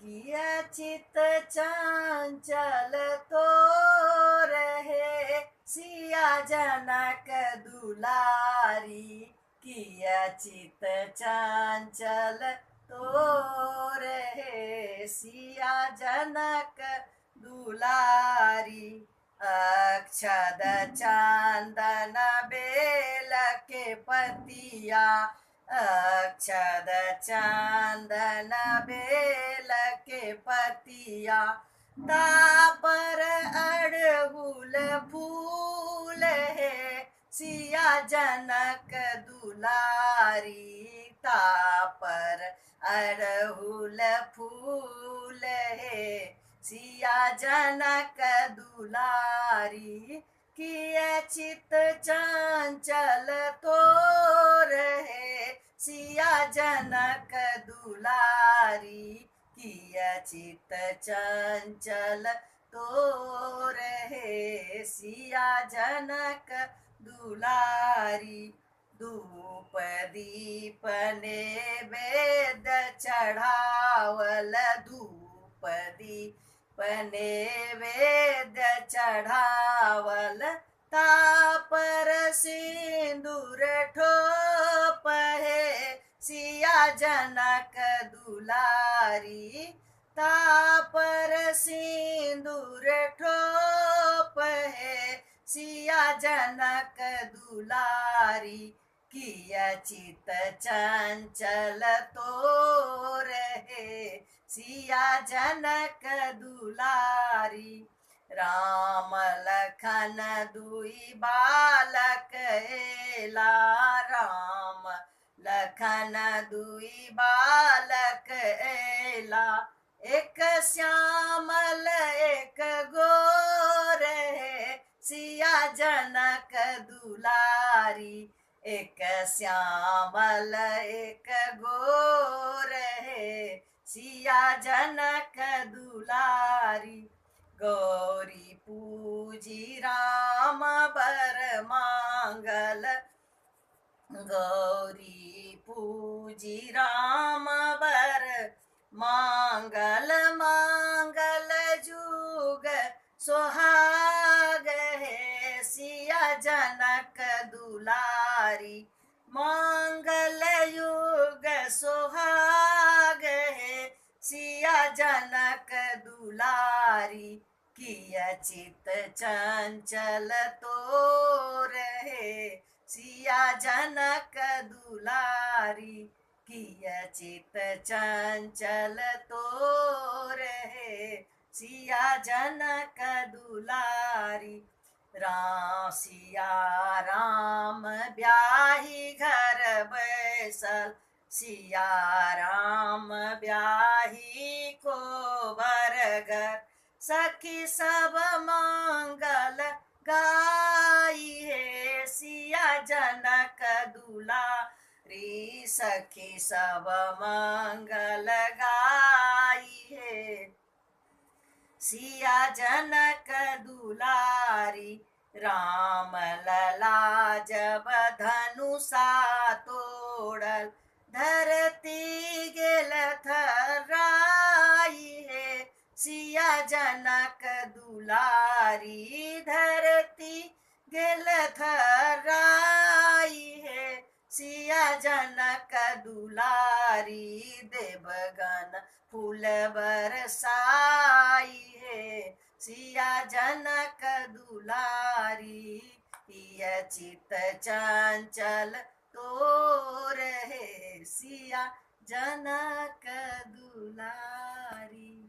किया चित चंचल तो रहे सिया जनक दुलारी। किया चित चंचल तो रहे सिया जनक दुलारी। अक्षद चंदन बेल के पतिया अक्षद चंदन बेल के पतिया तापर अड़हुल फूल है सिया जनक दुलारी। तापर अड़हुल फूल है सिया जनक दुलारी। किए चित चंचल तो रहे सिया जनक दुलारी। किए चित चंचल तो रहे सिया जनक दुलारी। धूप दीप नैवेद चढ़ावल धूप दीप नैवेद चढ़ावल तापर सिंदूर ठोप है सिया जनक दुलारी। तापर सिंदूर ठोप है सिया जनक दुलारी। किया चित चंचल तो रहे सिया जनक दुलारी। राम लखन दुई बालक एला राम लखन दुई बालक एला। एक श्यामल एक गोर है सिया जनक दुलारी। एक श्यामल एक गोर है सिया जनक दुलारी। गौरी पूजी राम बर मांगल गौरी पूजी राम बर मांगल। मांगल जुग सुहाग है सिया जनक दुलारी। मांगल युग सुहाग है सिया जनक दुलारी। किया चित चंचल तो रहे सिया जनक दुलारी। किया चित चंचल तो रहे सिया जनक दुलारी। सिया राम ब्याही घर बैसल सिया राम ब्याही को बरगर। सखी सब मंगल गाई है सिया जनक दुलारी। सखी सब मंगल गाई है सिया जनक दुलारी। राम लला जब धनुषा तोड़ल धरती गेल थर्राई है सिया जनक दुलारी। धरती गेल थर्राई है सिया जनक दुलारी। देवगन फूल बरसाई है सिया जनक दुलारी। किया चित चंचल तो रहे सिया जनक दुलारी।